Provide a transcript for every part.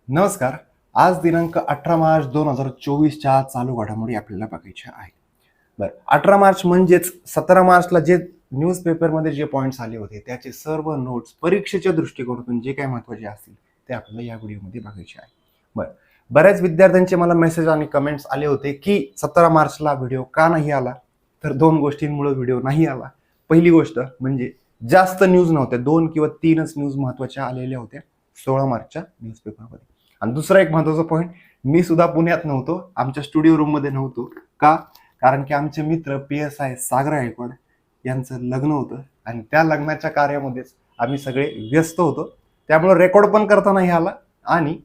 नमस्कार. आज दिनांक 18 मार्च 2024च्या चालू घडामोडी आपल्याला बघायच्या आहेत. बरं, 18 मार्च म्हणजेच 17 मार्चला जे न्यूजपेपरमध्ये जे पॉईंट्स आले होते त्याचे सर्व नोट्स परीक्षेच्या दृष्टिकोनातून जे काही महत्त्वाचे असतील ते आपल्याला या व्हिडिओमध्ये बघायचे आहे. बरं, बऱ्याच विद्यार्थ्यांचे मला मेसेज आणि कमेंट्स आले होते की 17 मार्चला व्हिडिओ का नाही आला. तर दोन गोष्टींमुळे व्हिडिओ नाही आला. पहिली गोष्ट म्हणजे जास्त न्यूज नव्हत्या, 2 किंवा 3च न्यूज महत्त्वाच्या आलेल्या होत्या 16 मार्चच्या न्यूजपेपरमध्ये. आणि दुसरा एक महत्त्वाचा पॉईंट, मी सुद्धा पुण्यात नव्हतो, आमच्या स्टुडिओ रूममध्ये नव्हतो. का? कारण की आमचे मित्र PSI सागर गायकवाड यांचं लग्न होतं आणि त्या लग्नाच्या कार्यामध्येच आम्ही सगळे व्यस्त होतो. त्यामुळे रेकॉर्ड पण करता नाही आला आणि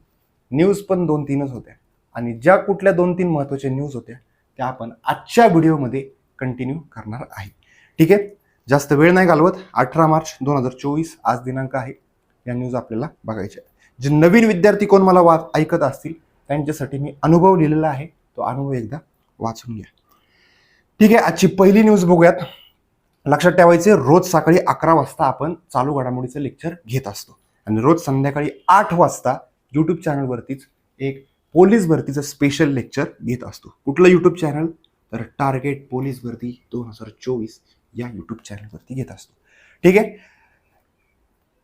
न्यूज पण 2-3च होत्या. आणि ज्या कुठल्या 2-3 महत्त्वाच्या न्यूज होत्या त्या आपण आजच्या व्हिडिओमध्ये कंटिन्यू करणार आहे. ठीक आहे, जास्त वेळ नाही घालवत. 18 मार्च 2024 आज दिनांक आहे. या न्यूज आपल्याला बघायच्या आहेत. जे नवीन विद्यार्थी कोण मला ऐकत असतील त्यांच्यासाठी मी अनुभव लिहिलेला आहे, तो अनुभव एकदा वाचून घ्या. ठीक आहे, आजची पहिली न्यूज बघूयात. लक्षात ठेवायचे, रोज सकाळी 11 वाजता आपण चालू घडामोडीचं लेक्चर घेत असतो आणि रोज संध्याकाळी 8 वाजता यूट्यूब चॅनलवरतीच एक पोलीस भरतीचं स्पेशल लेक्चर घेत असतो. कुठलं यूट्यूब चॅनल? तर टार्गेट पोलीस भरती 2024 या यूट्यूब चॅनलवरती घेत असतो. ठीक आहे,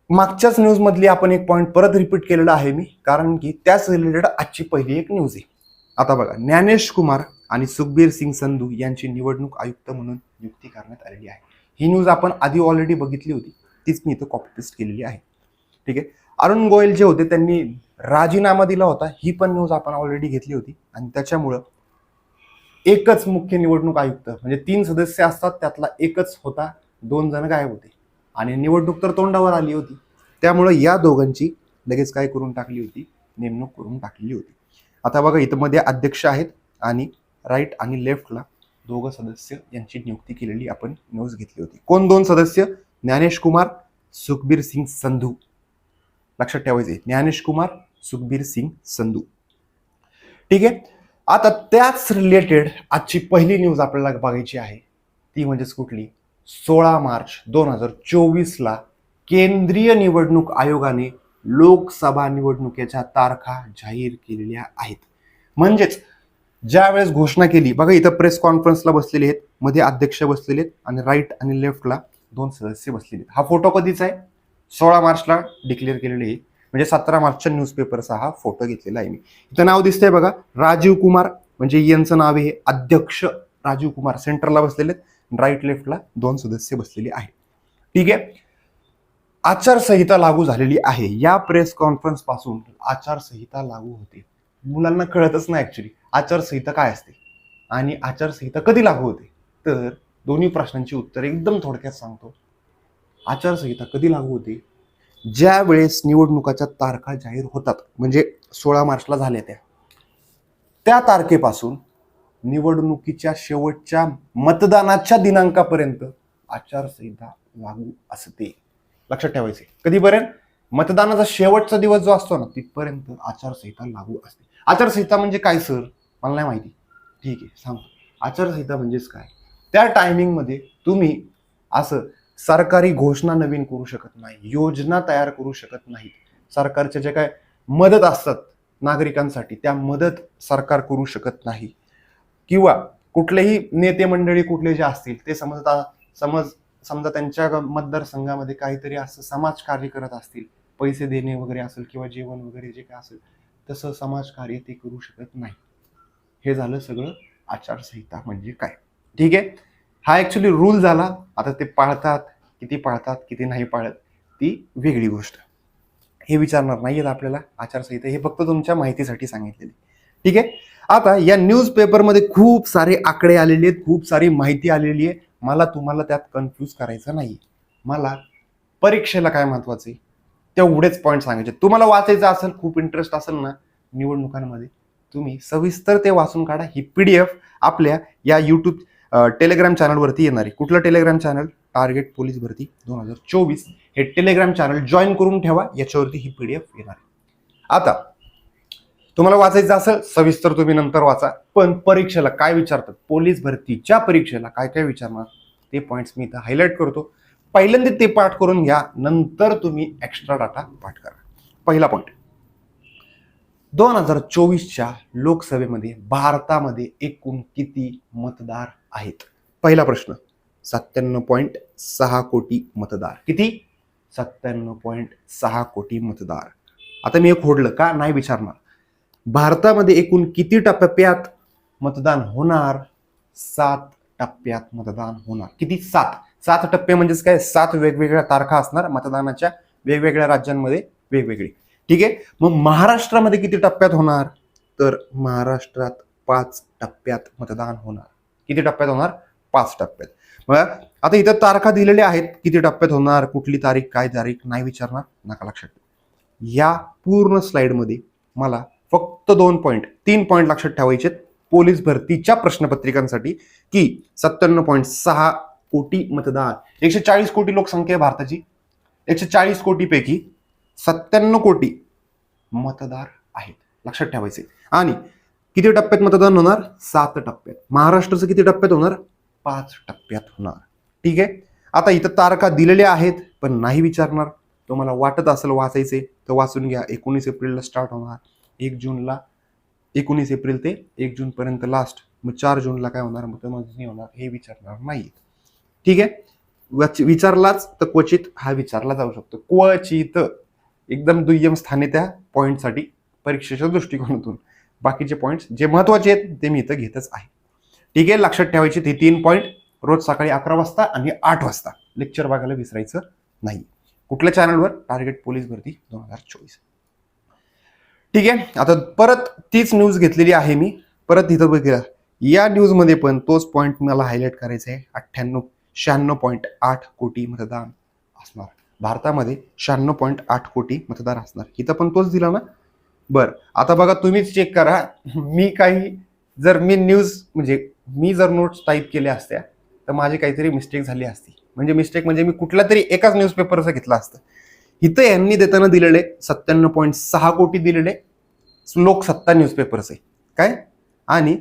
मागच्याच न्यूज मधली आपण एक पॉईंट परत रिपीट केलेला आहे मी, कारण की त्याच रिलेटेड आजची पहिली एक न्यूज आहे. आता बघा, ज्ञानेश कुमार आणि सुखबीर सिंग संधू यांची निवडणूक आयुक्त म्हणून नियुक्ती करण्यात आलेली आहे. ही न्यूज आपण आधी ऑलरेडी बघितली होती, तीच मी इथं कॉपी पेस्ट केलेली आहे. ठीक आहे, अरुण गोयल जे होते त्यांनी राजीनामा दिला होता, ही पण न्यूज आपण ऑलरेडी घेतली होती. आणि त्याच्यामुळं एकच मुख्य निवडणूक आयुक्त, म्हणजे 3 सदस्य असतात त्यातला एकच होता, 2 जण गायब होते आणि निवडणूक तर तोंडावर आली होती. त्यामुळे या दोघांची लगेच काय करून टाकली होती? नेमणूक करून टाकलेली होती. आता बघा, इथं मध्ये अध्यक्ष आहेत आणि राईट आणि लेफ्टला दोघं सदस्य यांची नियुक्ती केलेली आपण न्यूज घेतली होती. कोण 2 सदस्य? ज्ञानेश कुमार, सुखबीर सिंग संधू. लक्षात ठेवायचे, ज्ञानेश कुमार, सुखबीर सिंग संधू. ठीक आहे, आता त्याच रिलेटेड आजची पहिली न्यूज आपल्याला बघायची आहे. ती म्हणजेच कुठली? 16 मार्च 2024ला केंद्रीय निवडणूक आयोगाने लोकसभा निवडणुकीच्या तारखा जाहीर केलेल्या आहेत. म्हणजेच ज्या वेळेस घोषणा केली, बघा इथं प्रेस कॉन्फरन्सला बसलेले आहेत, मध्ये अध्यक्ष बसलेले आहेत आणि राईट आणि लेफ्टला 2 सदस्य बसलेले आहेत. हा फोटो कधीचा आहे? 16 मार्चला डिक्लेअर केलेले आहे, म्हणजे 17 मार्चच्या न्यूजपेपरचा हा फोटो घेतलेला आहे मी. इथं नाव दिसतंय बघा, राजीव कुमार, म्हणजे यांचं नाव आहे अध्यक्ष राजीव कुमार, सेंटरला बसलेले आहेत. राईट लेफ्टला 2 सदस्य बसलेले आहेत. ठीक आहे, आचारसंहिता लागू झालेली आहे. या प्रेस कॉन्फरन्स पासून आचारसंहिता लागू होते. मुलांना कळतच नाही ऍक्च्युली आचारसंहिता काय असते आणि आचारसंहिता कधी लागू होते. तर दोन्ही प्रश्नांची उत्तर एकदम थोडक्यात सांगतो. आचारसंहिता कधी लागू होते? ज्या वेळेस निवडणुकाच्या तारखा जाहीर होतात, म्हणजे 16 मार्चला झाल्या त्या तारखेपासून निवडणुकीच्या शेवटच्या मतदानाच्या दिनांकापर्यंत आचारसंहिता लागू असते. लक्षात ठेवायचे, कधीपर्यंत? मतदानाचा शेवटचा दिवस जो असतो ना, तिथपर्यंत आचारसंहिता लागू असते. आचारसंहिता म्हणजे काय सर? मला नाही माहिती. ठीक आहे, सांगतो. आचारसंहिता म्हणजेच काय? त्या टायमिंगमध्ये तुम्ही असं सरकारी घोषणा नवीन करू शकत नाही, योजना तयार करू शकत नाही, सरकारच्या जे काय मदत असतात नागरिकांसाठी त्या मदत सरकार करू शकत नाही, किंवा कुठलेही नेते मंडळी कुठले जे असतील ते समजा त्यांच्या मतदारसंघामध्ये काहीतरी असं समाजकार्य करत असतील, पैसे देणे वगैरे असेल किंवा जेवण वगैरे जे काय असेल तसं समाजकार्य ते करू शकत नाही. हे झालं सगळं आचारसंहिता म्हणजे काय. ठीक आहे, हा ऍक्च्युली रूल झाला. आता ते पाळतात किती नाही पाळत ती वेगळी गोष्ट, हे विचारणार नाहीयेत आपल्याला. आचारसंहिता हे फक्त तुमच्या माहितीसाठी सांगितलेली. ठीक आहे, आता या न्यूज पेपरमध्ये खूप सारे आकडे आलेले आहेत, खूप सारी माहिती आलेली आहे. मला तुम्हाला त्यात कन्फ्यूज करायचं नाही. मला परीक्षेला काय महत्वाचं आहे तेवढेच पॉईंट सांगायचे. तुम्हाला वाचायचं असेल, खूप इंटरेस्ट असेल ना निवडणुकांमध्ये, तुम्ही सविस्तर ते वाचून काढा. ही PDF आपल्या या यूट्यूब टेलिग्राम चॅनलवरती येणार आहे. कुठलं टेलिग्राम चॅनल? टार्गेट पोलीस भरती 2024. हे टेलिग्राम चॅनल जॉईन करून ठेवा, याच्यावरती ही PDF येणार आहे. आता तुम्हाला वाचायचं असेल सविस्तर तुम्ही नंतर वाचा, पण परीक्षेला काय विचारतात, पोलीस भरतीच्या परीक्षेला काय काय विचारणार ते पॉईंट्स मी इथं हायलाइट करतो. पहिल्यांदा ते पाठ करून घ्या, नंतर तुम्ही एक्स्ट्रा डाटा पाठ करा. पहिला पॉईंट, 2024च्या लोकसभेमध्ये भारतामध्ये एकूण किती मतदार आहेत? पहिला प्रश्न, 97.6 कोटी मतदार. किती? 97.6 कोटी मतदार. आता मी एक होडलं का नाही विचारणार. भारतामध्ये एकूण किती टप्प्यात मतदान होणार? 7 टप्प्यात मतदान होणार. किती? 7 टप्पे म्हणजेच काय? 7 वेगवेगळ्या तारखा असणार मतदानाच्या, वेगवेगळ्या राज्यांमध्ये वेगवेगळी. ठीक आहे. मग महाराष्ट्रामध्ये किती टप्प्यात होणार? तर महाराष्ट्रात 5 टप्प्यात मतदान होणार. किती टप्प्यात होणार? 5 टप्प्यात. मग आता इथं तारखा दिलेल्या आहेत, किती टप्प्यात होणार, कुठली तारीख, काय तारीख नाही विचारणार, नका लक्षात ठेवा. या पूर्ण स्लाइडमध्ये मला फक्त 3 पॉईंट लक्षात ठेवायचे पोलीस भरतीच्या प्रश्नपत्रिकांसाठी, की 97.6 कोटी मतदार. 140 कोटी लोकसंख्या आहे भारताची. 140 कोटी पैकी 97 कोटी मतदार आहेत, लक्षात ठेवायचे. आणि किती टप्प्यात मतदान होणार? 7 टप्प्यात. महाराष्ट्राचं किती टप्प्यात होणार? 5 टप्प्यात होणार. ठीक आहे. आता इथं तारखा दिलेल्या आहेत पण नाही विचारणार. तुम्हाला वाटत असेल वाचायचे तर वाचून घ्या. 19 एप्रिलला स्टार्ट होणार, 1 जूनला, 19 एप्रिल ते 1 जून पर्यंत लास्ट. मग 4 जूनला काय होणार, मतमोजणी होणार, हे विचारणार नाही. ठीक आहे. विचारलाच तर क्वचित हा विचारला जाऊ शकतो. क्वचित एकदम दुय्यम स्थानी त्या पॉईंटसाठी परीक्षेच्या दृष्टिकोनातून. बाकीचे पॉईंट्स जे महत्वाचे आहेत ते मी इथं घेतच आहे. ठीक आहे. लक्षात ठेवायचे ते 3 पॉईंट. रोज सकाळी 11 वाजता आणि 8 वाजता लेक्चर बघायला विसरायचं नाही. कुठल्या चॅनलवर? टार्गेट पोलीस भरती 2024. ठीक आहे. आता परत तीच न्यूज घेतलेली आहे मी. परत इथं बघा, या न्यूजमध्ये पण तोच पॉईंट मला हायलाइट करायचा आहे. 96.8 कोटी मतदान असणार भारतामध्ये. 96.8 कोटी मतदार असणार. इथं पण तोच दिला ना. बरं, आता बघा तुम्हीच चेक करा. मी जर नोट्स टाईप केल्या असत्या तर माझी काहीतरी मिस्टेक झाली असती. म्हणजे मी कुठला तरी एकाच न्यूजपेपरचं घेतलं असतं. इथं यांनी देताना दिलेले 97.6 कोटी दिलेले लोकसत्ता न्यूजपेपरचे काय, आणि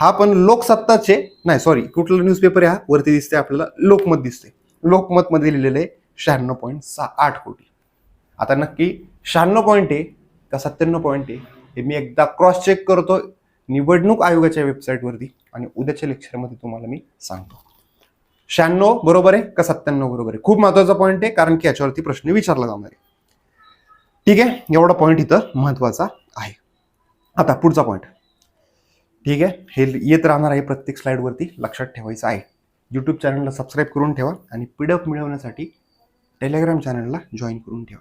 हा पण लोकसत्ताचे नाही, सॉरी, कुठला न्यूजपेपर आहे हा? वरती दिसते आपल्याला, लोकमत दिसते. लोकमत मध्ये लिहिलेले 96.8 कोटी. आता नक्की 96 पॉईंट आहे का 97 पॉईंट आहे हे मी एकदा क्रॉस चेक करतो निवडणूक आयोगाच्या वेबसाईटवरती, आणि उद्याच्या लेक्चरमध्ये तुम्हाला मी सांगतो 96 बरोबर आहे का 97 बरोबर आहे. खूप महत्वाचा पॉईंट आहे, कारण की याच्यावरती प्रश्न विचारला जाणार आहे. ठीक आहे. एवढा पॉईंट इथं महत्वाचा आहे. आता पुढचा पॉईंट. ठीक आहे. हे येत राहणार आहे प्रत्येक स्लाइडवरती, लक्षात ठेवायचं आहे. यूट्यूब चॅनलला सबस्क्राईब करून ठेवा आणि PDF मिळवण्यासाठी टेलिग्राम चॅनलला जॉईन करून ठेवा.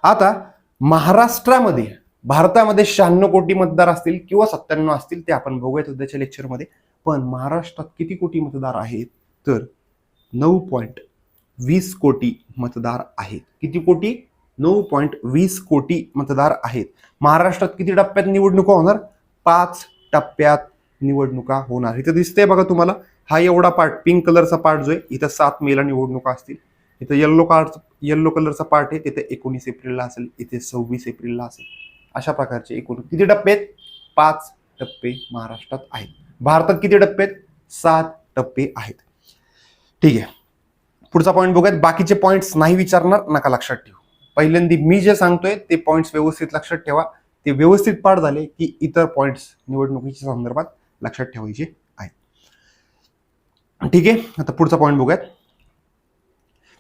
आता महाराष्ट्रामध्ये, भारतामध्ये 96 कोटी मतदार असतील किंवा 97 असतील ते आपण बघूयात उद्याच्या लेक्चरमध्ये. पण महाराष्ट्रात किती कोटी मतदार आहेत? तर 9.20 कोटी मतदार आहेत. किती कोटी? 9.20 कोटी मतदार आहेत. महाराष्ट्रात किती टप्प्यात निवडणुका होणार? 5 टप्प्यात निवडणुका होणार. इथं दिसतंय बघा तुम्हाला, हा एवढा पार्ट, पिंक कलरचा पार्ट जो आहे, इथं 7 मेला निवडणुका असतील. इथं येल्लो कलरचा पार्ट आहे, तिथे 19 एप्रिलला असेल, इथे 26 एप्रिलला असेल. अशा प्रकारचे एकूण किती टप्पे आहेत? 5 टप्पे महाराष्ट्रात आहेत. भारतात किती टप्पे आहेत? 7 टप्पे आहेत. ठीक आहे. पुढचा पॉईंट बघूयात. बाकीचे पॉईंट्स नाही विचारणार, नका लक्षात ठेवू. पहिल्यांदा मी जे सांगतोय ते पॉईंट्स व्यवस्थित लक्षात ठेवा. ते व्यवस्थित पाठ झाले की इतर पॉईंट्स निवडणुकीच्या संदर्भात लक्षात ठेवायचे आहेत. ठीक आहे. आता पुढचा पॉईंट बघूयात.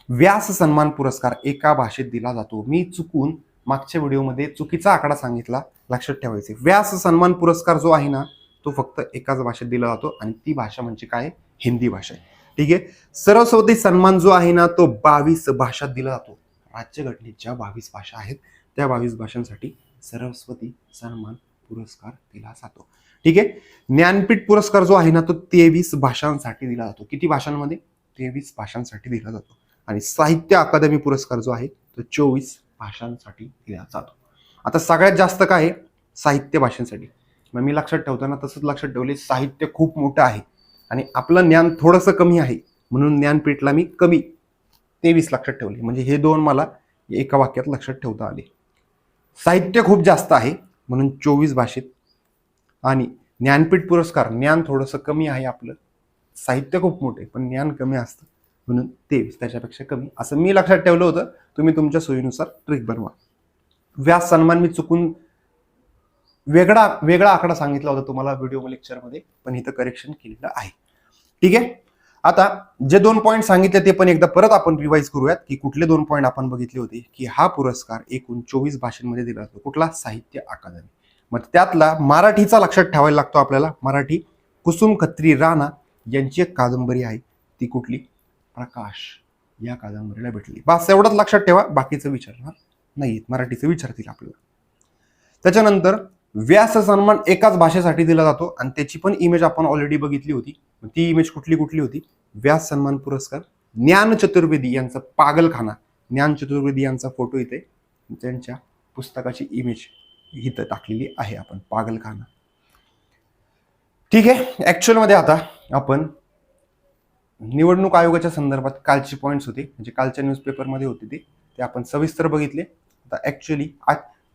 व्यास सन्मान पुरस्कार एका भाषेत दिला जातो. मी चुकून मागच्या व्हिडिओमध्ये चुकीचा आकडा सांगितला, लक्षात ठेवायचे. व्यास सन्मान पुरस्कार जो आहे ना, तो फक्त एकाच भाषेत दिला जातो, आणि ती भाषा म्हणजे काय? हिंदी भाषा आहे. ठीक आहे. सरस्वती सन्मान जो आहे ना, तो 22 भाषात दिला जातो. राज्यघटनेत ज्या 22 भाषा आहेत त्या 22 भाषांसाठी सरस्वती सन्मान पुरस्कार दिला जातो. ठीक आहे. ज्ञानपीठ पुरस्कार जो आहे ना, तो 23 भाषांसाठी दिला जातो. किती भाषांमध्ये? 23 भाषांसाठी दिला जातो. आणि साहित्य अकादमी पुरस्कार जो आहे तो 24 भाषांसाठी दिला जातो. आता सगळ्यात जास्त काय आहे? साहित्य भाषांसाठी. मग मी लक्षात ठेवताना तसंच लक्षात ठेवले, साहित्य खूप मोठं आहे आणि आपलं ज्ञान थोडंसं कमी आहे, म्हणून ज्ञानपीठला मी कमी 23 लक्षात ठेवले. म्हणजे हे दोन मला एका वाक्यात लक्षात ठेवता आले. साहित्य खूप जास्त आहे म्हणून 24 भाषेत, आणि ज्ञानपीठ पुरस्कार, ज्ञान थोडंसं कमी आहे आपलं, साहित्य खूप मोठे पण ज्ञान कमी असतं म्हणून 23, त्याच्यापेक्षा कमी, असं मी लक्षात ठेवलं होतं. तुम्ही तुमच्या सोयीनुसार ट्रिक बनवा. व्यास सन्मान मी चुकून वेगळा वेगळा आकडा सांगितला होता तुम्हाला व्हिडिओ लेक्चरमध्ये, पण इथं करेक्शन केलेलं आहे. ठीक आहे. आता जे 2 पॉईंट सांगितले ते पण एकदा परत आपण रिवाइज करूयात की कुठले 2 पॉईंट आपण बघितले होते की हा पुरस्कार एकूण 24 भाषांमध्ये दिला जातो. कुठला? साहित्य अकादमी. मग त्यातला मराठीचा लक्षात ठेवायला लागतो आपल्याला. मराठी कुसुम खत्री राणा यांची एक कादंबरी आहे, ती कुठली? प्रकाश या कादंबरीला भेटली. बस एवढंच लक्षात ठेवा, बाकीचं विचारणार नाहीत, मराठीचं विचारतील आपल्याला. त्याच्यानंतर व्यास सन्मान एकाच भाषेसाठी दिला जातो आणि त्याची पण इमेज आपण ऑलरेडी बघितली होती. ती इमेज कुठली कुठली होती? व्यास सन्मान पुरस्कार ज्ञान चतुर्वेदी यांचा पागलखाना, ज्ञान चतुर्वेदी यांचा फोटो इथे, त्यांच्या पुस्तकाची इमेज इथं टाकलेली आहे आपण, पागलखाना. ठीक आहे. ऍक्च्युअल मध्ये आता आपण निवडणूक आयोगाच्या संदर्भात कालचे पॉइंट्स होते, म्हणजे कालच्या न्यूजपेपरमध्ये होते ते आपण सविस्तर बघितले. आता ऍक्च्युअली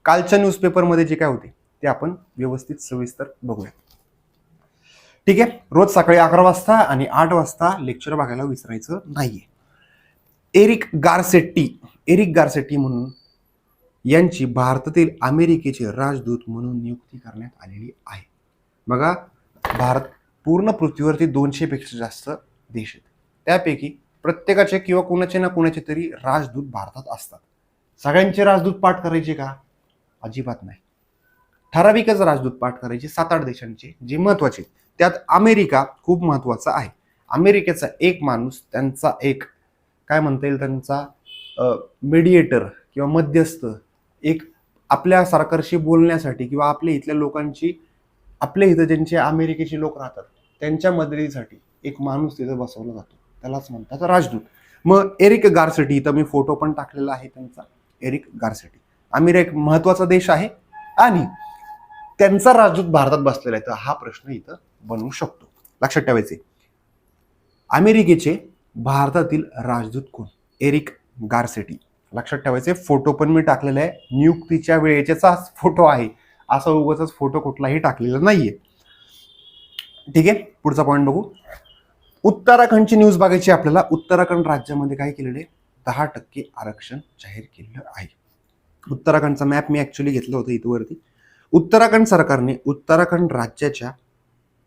कालच्या न्यूजपेपरमध्ये जे काय होते ते आपण व्यवस्थित सविस्तर बघूया. ठीक आहे. रोज सकाळी 11 वाजता आणि 8 वाजता लेक्चर बघायला विसरायचं नाहीये. एरिक गारसेट्टी म्हणून यांची भारतातील अमेरिकेचे राजदूत म्हणून नियुक्ती करण्यात आलेली आहे. बघा, भारत पूर्ण पृथ्वीवरती 200 पेक्षा जास्त देश आहेत, त्यापैकी प्रत्येकाचे किंवा कुणाचे ना कुणाचे तरी राजदूत भारतात असतात. सगळ्यांचे राजदूत पाठ करायचे का? अजिबात नाही. ठराविकच राजदूत पाठ करायचे 7-8 देशांचे जे महत्वाचे. त्यात अमेरिका खूप महत्वाचा आहे. अमेरिकेचा एक माणूस, त्यांचा एक काय म्हणता येईल, त्यांचा मीडिएटर किंवा मध्यस्थ, एक आपल्या सरकारशी बोलण्यासाठी किंवा आपल्या इथल्या लोकांची, आपल्या इथं ज्यांचे अमेरिकेचे लोक राहतात त्यांच्या मदतीसाठी एक माणूस तिथं बसवला जातो, त्यालाच म्हणतात राजदूत. मग एरिक गारसेटी, इथं मी फोटो पण टाकलेला आहे त्यांचा. एरिक गारसेटी, अमेरिका एक महत्वाचा देश आहे आणि त्यांचा राजदूत भारतात बसलेला आहे. तर हा प्रश्न इथं बनवू शकतो. लक्षात ठेवायचे, अमेरिकेचे भारतातील राजदूत कोण? Eric Garcetti. लक्षात ठेवायचे. फोटो पण मी टाकलेला आहे, नियुक्तीच्या वेळेचाच फोटो आहे, असा उगाच फोटो कुठलाही टाकलेला नाहीये. ठीक आहे. पुढचा पॉईंट बघू. उत्तराखंडची न्यूज बघायची आपल्याला. उत्तराखंड राज्यामध्ये काय केलेलं आहे? 10% आरक्षण जाहीर केलेलं आहे. उत्तराखंडचा मॅप मी ऍक्च्युअली घेतला होता इथं वरती. उत्तराखंड सरकारने उत्तराखंड राज्याच्या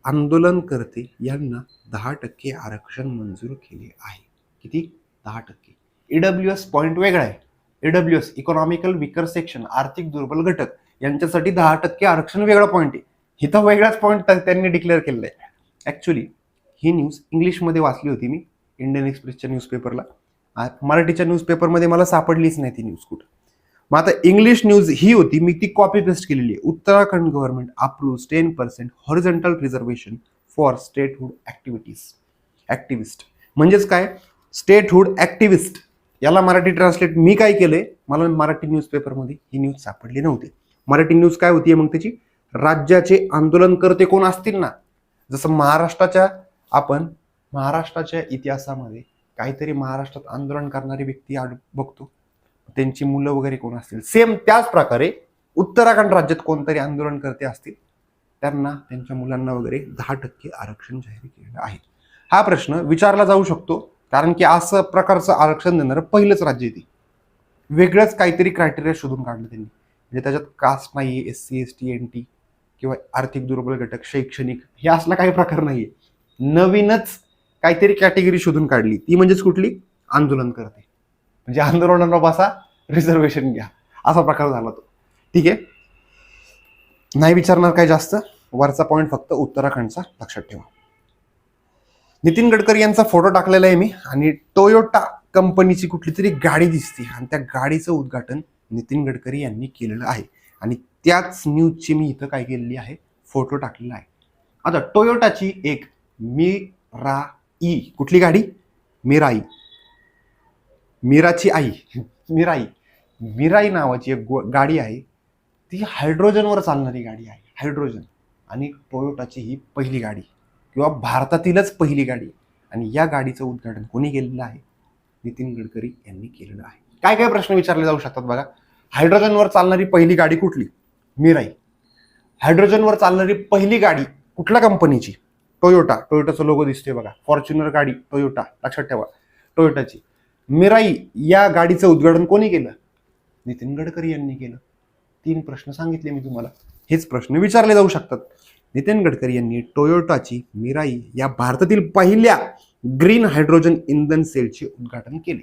आंदोलनकर्ते यांना 10% आरक्षण मंजूर केले आहे. किती? 10%. ईडब्ल्यूएस पॉईंट वेगळा आहे. ईडब्ल्यूएस इकॉनॉमिकल विकर सेक्शन, आर्थिक दुर्बल घटक, यांच्यासाठी 10% आरक्षण वेगळा पॉईंट आहे. इथं वेगळाच पॉईंट त्यांनी डिक्लेअर केलेला आहे. ऍक्च्युअली ही न्यूज इंग्लिशमध्ये वाचली होती मी इंडियन एक्सप्रेसच्या न्यूजपेपरला. मराठीच्या न्यूजपेपरमध्ये मला सापडलीच नाही ती न्यूज कुठं. मग आता इंग्लिश न्यूज ही होती, मी ती कॉपी पेस्ट केलेली आहे. Uttarakhand government approve 10% horizontal reservation for statehood activist. म्हणजेच काय? स्टेटहुड ऍक्टिव्हिस्ट याला मराठी ट्रान्सलेट मी काय केलंय, मला मराठी न्यूजपेपरमध्ये ही न्यूज सापडली नव्हती. मराठी न्यूज काय होती मग त्याची? राज्याचे आंदोलनकर्ते कोण असतील ना, जसं महाराष्ट्राच्या इतिहासामध्ये काहीतरी महाराष्ट्रात आंदोलन करणारी व्यक्ती बघतो, त्यांची मुलं वगैरे कोण असतील, सेम त्याच प्रकारे उत्तराखंड राज्यात कोणतरी आंदोलन करते असतील, त्यांना, त्यांच्या मुलांना वगैरे 10% आरक्षण जाहीर केलेलं आहे. हा प्रश्न विचारला जाऊ शकतो, कारण की असं प्रकारचं आरक्षण देणारं पहिलंच राज्य आहे. वेगळंच काहीतरी क्रायटेरिया शोधून काढलं त्यांनी, म्हणजे त्याच्यात कास्ट नाहीये, SC ST NT किंवा आर्थिक दुर्बल घटक, शैक्षणिक, हे असला काही प्रकार नाहीये. नवीनच काहीतरी कॅटेगरी शोधून काढली, ती म्हणजेच कुठली? आंदोलन करते. म्हणजे आंदोलनाला बसा, रिझर्वेशन घ्या, असा प्रकार झाला तो. ठीक आहे. नाही विचारणार काय जास्त. वरचा पॉईंट फक्त उत्तराखंडचा लक्षात ठेवा. नितीन गडकरी यांचा फोटो टाकलेला आहे मी, आणि टोयोटा कंपनीची कुठली तरी गाडी दिसते आणि त्या गाडीचं उद्घाटन नितीन गडकरी यांनी केलेलं आहे. आणि त्याच न्यूजची मी इथं काय केलेली आहे? फोटो टाकलेला आहे. आता टोयोटाची एक मिराई, कुठली गाडी? मिराई नावाची एक गाडी आहे. ती हायड्रोजनवर चालणारी गाडी आहे, हायड्रोजन. आणि टोयोटाची ही पहिली गाडी किंवा भारतातीलच पहिली गाडी, आणि या गाडीचं उद्घाटन कोणी केलेलं आहे? नितीन गडकरी यांनी केलेलं आहे. काय काय प्रश्न विचारले जाऊ शकतात बघा. हायड्रोजनवर चालणारी पहिली गाडी कुठली? मिराई. हायड्रोजनवर चालणारी पहिली गाडी कुठल्या कंपनीची? टोयोटा. टोयोटाचा लोगो दिसतोय बघा, फॉर्च्युनर गाडी टोयोटा, लक्षात ठेवा, टोयोटाची. मिराई या गाडीचं उद्घाटन कोणी केलं? नितीन गडकरी यांनी केलं. 3 प्रश्न सांगितले मी तुम्हाला. हेच प्रश्न विचारले जाऊ शकतात. नितीन गडकरी यांनी टोयोटाची मिराई या भारतातील पहिल्या ग्रीन हायड्रोजन इंधन सेलचे उद्घाटन केले.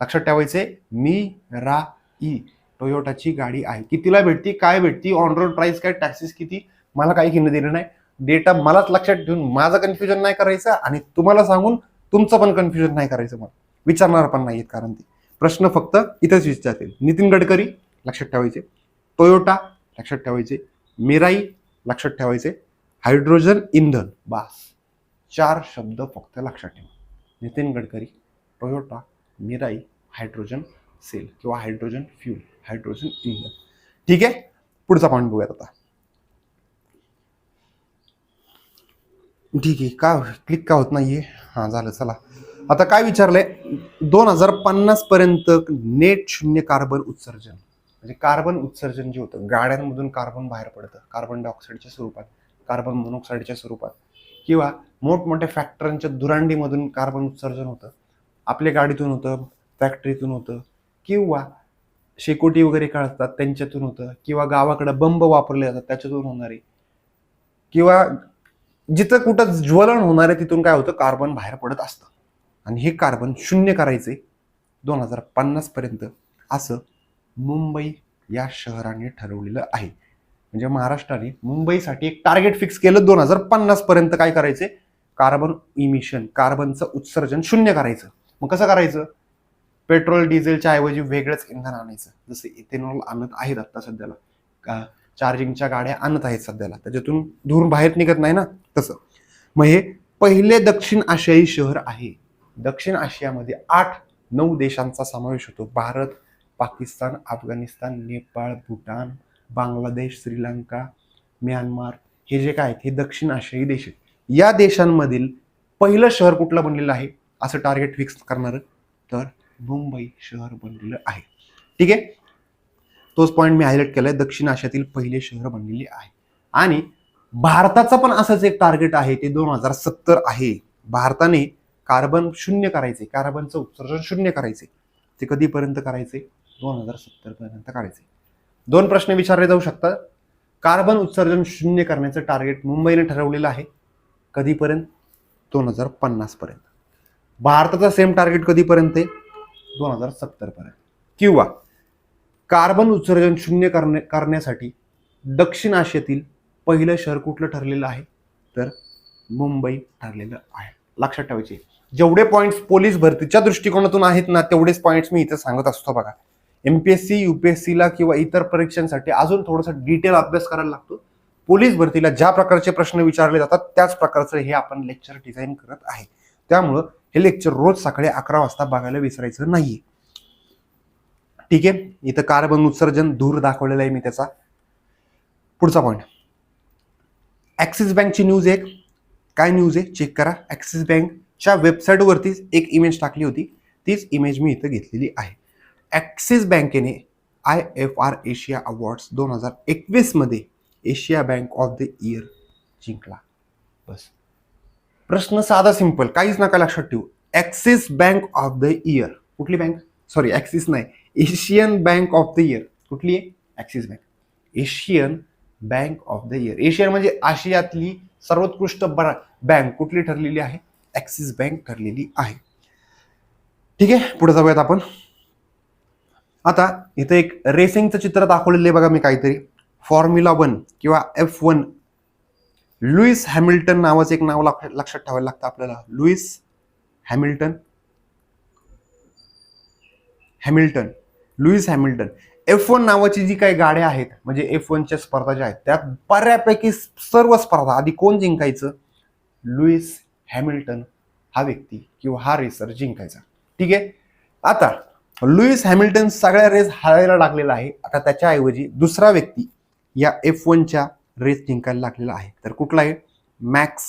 लक्षात ठेवायचे, मिराई टोयोटाची गाडी आहे. कितीला भेटती, काय भेटती, ऑन रोड प्राइस काय, टॅक्सेस किती, मला काही घेणं देणं नाही. डेटा मलाच लक्षात ठेवून माझं कन्फ्युजन नाही करायचं आणि तुम्हाला सांगून तुमचं पण कन्फ्युजन नाही करायचं. मला विचारणार पण नाहीत, कारण ते प्रश्न फक्त इथंच विचारतील. नितीन गडकरी लक्षात ठेवायचे, टोयोटा लक्षात ठेवायचे, मिराई लक्षात ठेवायचे, हायड्रोजन इंधन, बास 4 शब्द फक्त लक्षात ठेवा. Nitin Gadkari, Toyota, Mirai, hydrogen cell किंवा हायड्रोजन फ्यूल, हायड्रोजन इंधन. ठीक आहे, पुढचा पॉईंट बघूयात आता. ठीक आहे, का क्लिक का होत नाहीये? हा झालं, चला आता काय विचारलंय, 2050 पर्यंत नेट शून्य कार्बन उत्सर्जन. म्हणजे कार्बन उत्सर्जन जे होतं, गाड्यांमधून कार्बन बाहेर पडतं कार्बन डायऑक्साईडच्या स्वरूपात, कार्बन मोनॉक्साईडच्या स्वरूपात, किंवा मोठमोठ्या फॅक्टरीच्या धुरांडीमधून कार्बन उत्सर्जन होतं, आपल्या गाडीतून होतं, फॅक्टरीतून होतं, किंवा शेकोटी वगैरे काढतात त्यांच्यातून होतं, किंवा गावाकडे बंब वापरले जातात त्याच्यातून होणारे, किंवा जिथं कुठं ज्वलन होणार आहे तिथून काय होतं, कार्बन बाहेर पडत असतं. आणि हे कार्बन शून्य करायचे 2050 पर्यंत, असं मुंबई या शहराने ठरवलेलं आहे. म्हणजे महाराष्ट्राने मुंबईसाठी एक टार्गेट फिक्स केलं, 2050 पर्यंत काय करायचे, कार्बन इमिशन, कार्बनचं उत्सर्जन शून्य करायचं. मग कसं करायचं, पेट्रोल डिझेलच्या ऐवजी वेगळंच इंधन आणायचं. जसं इथेनॉल आणत आहेत आता सध्याला, चार्जिंगच्या गाड्या आणत आहेत सध्याला, त्याच्यातून धूर बाहेर निघत नाही ना, तसं. मग हे पहिले दक्षिण आशियाई शहर आहे. दक्षिण आशियामध्ये 8-9 देशांचा समावेश होतो. भारत, पाकिस्तान, अफगाणिस्तान, नेपाळ, भूटान, बांगलादेश, श्रीलंका, म्यानमार, हे जे काय आहेत हे दक्षिण आशियाई देश आहेत. या देशांमधील पहिलं शहर कुठलं बनलेलं आहे असं टार्गेट फिक्स करणार, तर मुंबई शहर बनलेलं आहे. ठीक आहे, तोच पॉईंट मी हायलाइट केलाय, दक्षिण आशियातील पहिले शहर बनलेले आहे. आणि भारताचं पण असंच एक टार्गेट आहे, ते 2070 आहे. भारताने कार्बन शून्य करायचे, कार्बनचं उत्सर्जन शून्य करायचे. ते कधीपर्यंत करायचे, 2070 पर्यंत करायचे. 2 प्रश्न विचारले जाऊ शकतात. कार्बन उत्सर्जन शून्य करण्याचं टार्गेट मुंबईने ठरवलेलं आहे, कधीपर्यंत, 2050 पर्यंत. भारताचा सेम टार्गेट कधीपर्यंत आहे, 2070 पर्यंत. किंवा कार्बन उत्सर्जन शून्य करण्यासाठी दक्षिण आशियातील पहिलं शहर कुठलं ठरलेलं आहे, तर मुंबई ठरलेलं आहे. लक्षात ठेवायचे, जेवढे पॉईंट्स पोलीस भरतीच्या दृष्टिकोनातून आहेत ना, तेवढेच पॉईंट्स मी इथे सांगत असतो. बघा, MPSC UPSCला किंवा इतर परीक्षांसाठी अजून थोडासा डिटेल अभ्यास करायला लागतो. पोलीस भरतीला ज्या प्रकारचे प्रश्न विचारले जातात त्याच प्रकारचं हे आपण लेक्चर डिझाईन करत आहे. त्यामुळं हे लेक्चर रोज सकाळी 11 वाजता बघायला विसरायचं नाही. ठीक आहे, इथं कार्बन उत्सर्जन धूर दाखवलेला आहे मी त्याचा. पुढचा पॉईंट, ऍक्सिस बँकची न्यूज एक, काय न्यूज आहे चेक करा. ऍक्सिस बँकच्या वेबसाईटवरतीच एक इमेज टाकली होती, तीच इमेज मी इथं घेतलेली आहे. ऍक्सिस बँकेने IFR एशिया अवॉर्ड्स 2021 मध्ये Asia bank of the year जिंकला. बस, प्रश्न साधा सिंपल, काहीच नका लक्षात ठेवू. Axis bank of the year, कुठली बँक, सॉरी ऍक्सिस नाही, Asian bank of the year. कुठली आहे, axis bank, Asian bank of the year. Asian म्हणजे आशियातली सर्वोत्कृष्ट बँक कुठली ठरलेली आहे, ऍक्सिस बँक ठरलेली आहे. ठीक आहे, पुढे जाऊयात आपण. आता इथं एक रेसिंगचं चित्र दाखवलेलं आहे बघा मी, काहीतरी फॉर्म्युला 1 किंवा F1. लुईस हॅमिल्टन नावाचं एक नाव लक्षात ठेवायला लागतं आपल्याला. Lewis Hamilton, Lewis Hamilton. F1 नावाची जी काही गाड्या आहेत, म्हणजे F1च्या स्पर्धा ज्या आहेत, त्यात बऱ्यापैकी सर्व स्पर्धा आधी कोण जिंकायचं, लुईस हॅमिल्टन हा व्यक्ती किंवा हा रेसर जिंकायचा. ठीक आहे, आता लुईस हॅमिल्टन सगळ्या रेस हारायला लागलेला आहे. आता त्याच्याऐवजी दुसरा व्यक्ती या F1च्या रेस जिंकायला लागलेला आहे, तर कुठला आहे, मॅक्स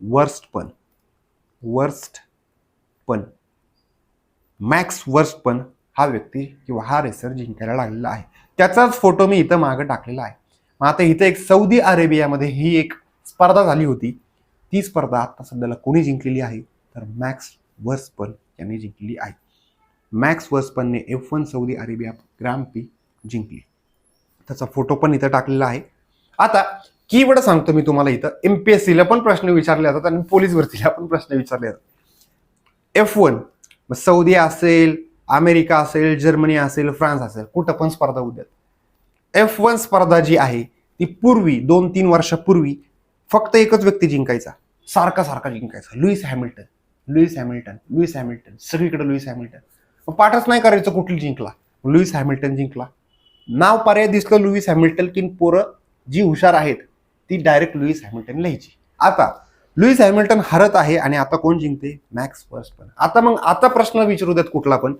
वर्स्टपन. मॅक्स वर्स्टपन हा व्यक्ती किंवा हा रेसर जिंकायला लागलेला आहे. त्याचाच फोटो मी इथं मागे टाकलेला आहे. मग आता इथं एक सौदी अरेबियामध्ये ही एक स्पर्धा झाली होती. ती स्पर्धा आता सध्याला कोणी जिंकलेली आहे, तर मॅक्स वर्स्टपन यांनी जिंकलेली आहे. मॅक्स वर्स्टपनने F1 Saudi Arabia grand prix जिंकली. त्याचा फोटो पण इथं टाकलेला आहे. आता कीवर्ड सांगतो मी तुम्हाला इथं. एमपीएससीला पण प्रश्न विचारले जातात आणि पोलीस भरतीला पण प्रश्न विचारले जातात. F1 सौदी असेल, अमेरिका असेल, जर्मनी असेल, फ्रान्स असेल, कुठं पण स्पर्धा उद्यात. F1 स्पर्धा जी आहे ती पूर्वी 2-3 वर्षापूर्वी फक्त एकच व्यक्ती जिंकायचा, सारखा सारखा जिंकायचा, Lewis Hamilton. Lewis Hamilton, Lewis Hamilton, सगळीकडे लुईस हॅमिल्टन. पाठच नाही करायचं कुठली जिंकला, लुईस हॅमिल्टन जिंकला. नाव पर्याय दिसलं लुईस हॅमिल्टन की पोरं जी हुशार आहेत ती डायरेक्ट लुईस हॅमिल्टन लिहायची. आता लुईस हॅमिल्टन हरत आहे आणि आता कोण जिंकते? Max Verstappen. आता प्रश्न विचारू द्यात कुठला पण.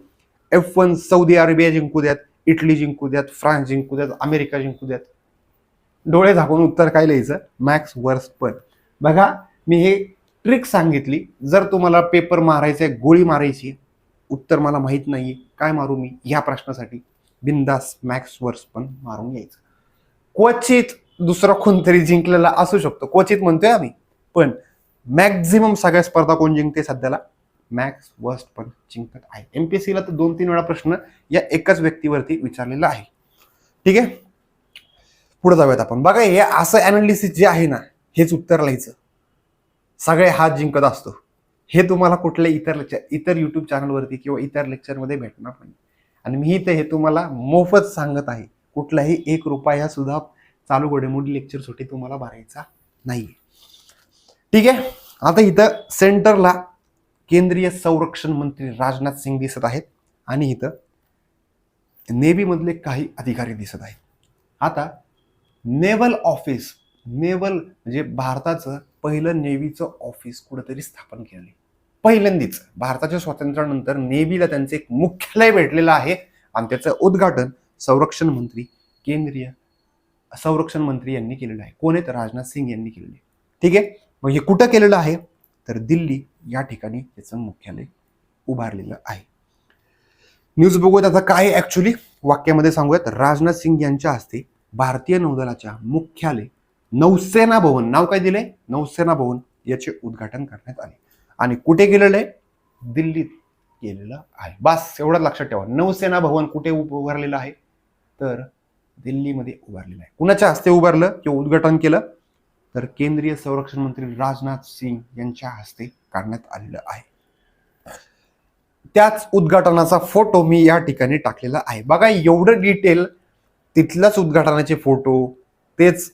F1 सौदी अरेबिया जिंकू द्यात, इटली जिंकू द्यात, फ्रान्स जिंकू द्यात, अमेरिका जिंकू द्यात, डोळे झाकून उत्तर काय लिहायचं? Max Verstappen. बघा, मी हे ट्रिक सांगितली. जर तुम्हाला पेपर मारायचा, गोळी मारायची, उत्तर मला माहित नाहीये, काय मारू मी या प्रश्नासाठी? बिंदास मॅक्स वर्स्टपन मारून घ्यायचं. क्वचित दुसरा कोणतरी जिंकलेला असू शकतो, क्वचित म्हणतोय आम्ही, पण मॅक्झिमम सगळ्या स्पर्धा कोण जिंकते सध्याला? मॅक्स वर्स्टपन जिंकत आहे. एमपीएससीला तर 2-3 वेळा प्रश्न या एकाच व्यक्तीवरती विचारलेला आहे. ठीक आहे, पुढे जाऊयात आपण. बघा, हे असं अनालिसिस जे आहे ना, हेच उत्तर लिहायचं. सगळे हात जिंकत असतो. हे तुम्हाला कुठल्या इतर युट्यूब चॅनलवरती किंवा इतर लेक्चरमध्ये भेटणार नाही. आणि मी इथे हे तुम्हाला मोफत सांगत आहे. कुठलाही 1 रुपया सुद्धा चालू घडामोडी लेक्चरसाठी तुम्हाला भरायचा नाही. ठीक आहे, आता इथं सेंटरला केंद्रीय संरक्षण मंत्री राजनाथ सिंग दिसत आहेत आणि इथं नेव्ही मधले काही अधिकारी दिसत आहेत. आता नेव्हल ऑफिस, नेव्हल म्हणजे भारताचं पहिलं नेव्हीचं ऑफिस कुठेतरी स्थापन केले. पहिल्यांदाच भारताच्या स्वातंत्र्यानंतर नेव्हीला त्यांचं एक मुख्यालय भेटलेलं आहे आणि त्याचं उद्घाटन केंद्रीय संरक्षण मंत्री यांनी केलेलं आहे. कोण आहेत? राजनाथ सिंग यांनी केलेले. ठीक आहे, मग हे कुठं केलेलं आहे? तर दिल्ली या ठिकाणी त्याचं मुख्यालय उभारलेलं आहे. न्यूज बघूयात आता काय ऍक्च्युली वाक्यामध्ये सांगूयात. राजनाथ सिंग यांच्या हस्ते भारतीय नौदलाच्या मुख्यालय नौसेना भवन, नाव काय दिलंय? नौसेना भवन, याचे उद्घाटन करण्यात आले. आणि कुठे केलेलं आहे? दिल्लीत केलेलं आहे. बस एवढं लक्षात ठेवा. नौसेना भवन कुठे उभारलेलं आहे? तर दिल्लीमध्ये उभारलेलं आहे. कुणाच्या हस्ते उभारलं किंवा उद्घाटन केलं? तर केंद्रीय संरक्षण मंत्री राजनाथ सिंग यांच्या हस्ते करण्यात आलेलं आहे. त्याच उद्घाटनाचा फोटो मी या ठिकाणी टाकलेला आहे. बघा, एवढं डिटेल, तिथल्याच उद्घाटनाचे फोटो, तेच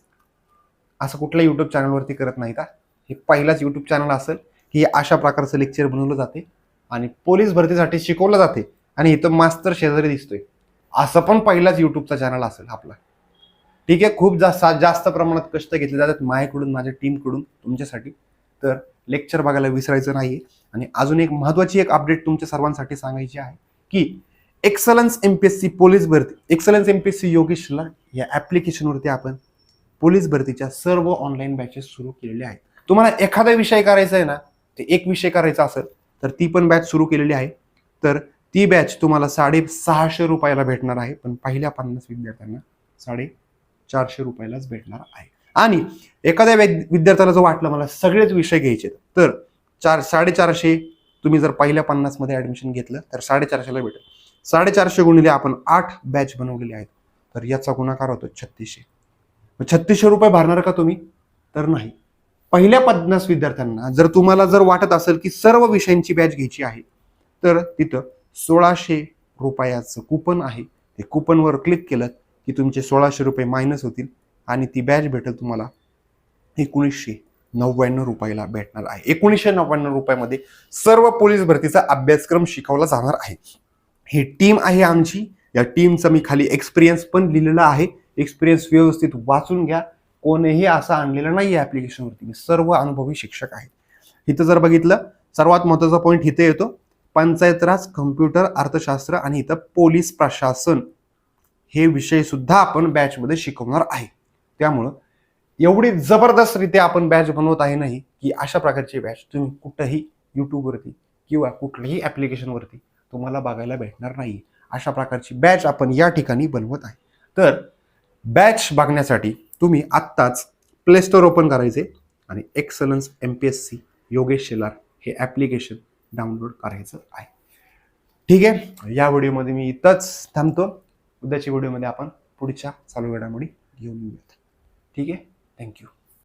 असं कुठल्या युट्यूब चॅनलवरती करत नाही का? हे पहिलाच युट्यूब चॅनल असेल की अशा प्रकारचं लेक्चर बनवलं जाते आणि पोलीस भरतीसाठी शिकवलं जाते आणि इथं मास्तर शेजारी दिसतोय, असं पण पहिलाच युट्यूबचा चॅनल असेल आपला. ठीक आहे, खूप जास्त प्रमाणात कष्ट घेतले जातात माझ्याकडून, माझ्या टीमकडून तुमच्यासाठी. तर लेक्चर बघायला विसरायचं नाहीये. आणि अजून एक महत्वाची अपडेट तुमच्या सर्वांसाठी सांगायची आहे की एक्सलन्स एमपीएससी पोलीस भरती, एक्सलन्स एमपीएससी योगेशला या ऍप्लिकेशनवरती आपण पोलीस भरतीच्या सर्व ऑनलाईन बॅचेस सुरू केलेले आहेत. तुम्हाला एखादा विषय करायचा आहे ना, ते एक विषय करायचा असेल तर ती पण बॅच सुरू केलेली आहे. तर ती बॅच तुम्हाला 650 रुपयाला भेटणार आहे, पण पहिल्या 50 विद्यार्थ्यांना 450 रुपयालाच भेटणार आहे. आणि एखाद्या विद्यार्थ्याला जर वाटलं मला सगळेच विषय घ्यायचे, तर 450 तुम्ही जर पहिल्या 50 मध्ये ऍडमिशन घेतलं तर 450 भेटेल. 450 गुणिले आपण 8 बॅच बनवलेले आहेत, तर याचा गुणाकार होतो 3600. 3600 रुपये भरणार का तुम्ही? तर नाही. पहिल्या 50 विद्यार्थ्यांना जर तुम्हाला वाटत असेल की सर्व विषयांची बॅच घ्यायची आहे, तर तिथं 1600 रुपयाचं कुपन आहे. ते कुपनवर क्लिक केलं की तुमचे 1600 रुपये मायनस होतील आणि ती बॅच भेटेल तुम्हाला 1999 रुपयाला भेटणार आहे. 1999 रुपयामध्ये सर्व पोलीस भरतीचा अभ्यासक्रम शिकवला जाणार आहे. ही टीम आहे आमची. या टीमचा मी खाली एक्सपिरियन्स पण लिहिलेला आहे. एक्सपिरियन्स व्यवस्थित वाचून घ्या. कोणीही असं आणलेलं नाही आहे ऍप्लिकेशनवरती. मी सर्व अनुभवी शिक्षक आहेत. इथं जर बघितलं, सर्वात महत्वाचा पॉईंट इथे येतो, पंचायत राज, कम्प्युटर, अर्थशास्त्र आणि इथं पोलीस प्रशासन हे विषय सुद्धा आपण बॅच मध्ये शिकवणार आहे. त्यामुळं एवढी जबरदस्तरित्या आपण बॅच बनवत आहे नाही की अशा प्रकारची बॅच तुम्ही कुठेही युट्यूबवरती किंवा कुठल्याही ऍप्लिकेशनवरती तुम्हाला बघायला भेटणार नाही. अशा प्रकारची बॅच आपण या ठिकाणी बनवत आहे. तर बॅच बघण्यासाठी तुम्ही आत्ताच प्ले स्टोअर ओपन करायचे आणि एक्सलन्स एमपीएससी योगेश शेलार हे ऍप्लिकेशन डाउनलोड करायचं आहे. ठीक आहे, या व्हिडिओमध्ये मी इथंच थांबतो. उद्याच्या व्हिडिओमध्ये आपण पुढच्या चालू घडामोडी घेऊन येऊयात. ठीक आहे, थँक्यू.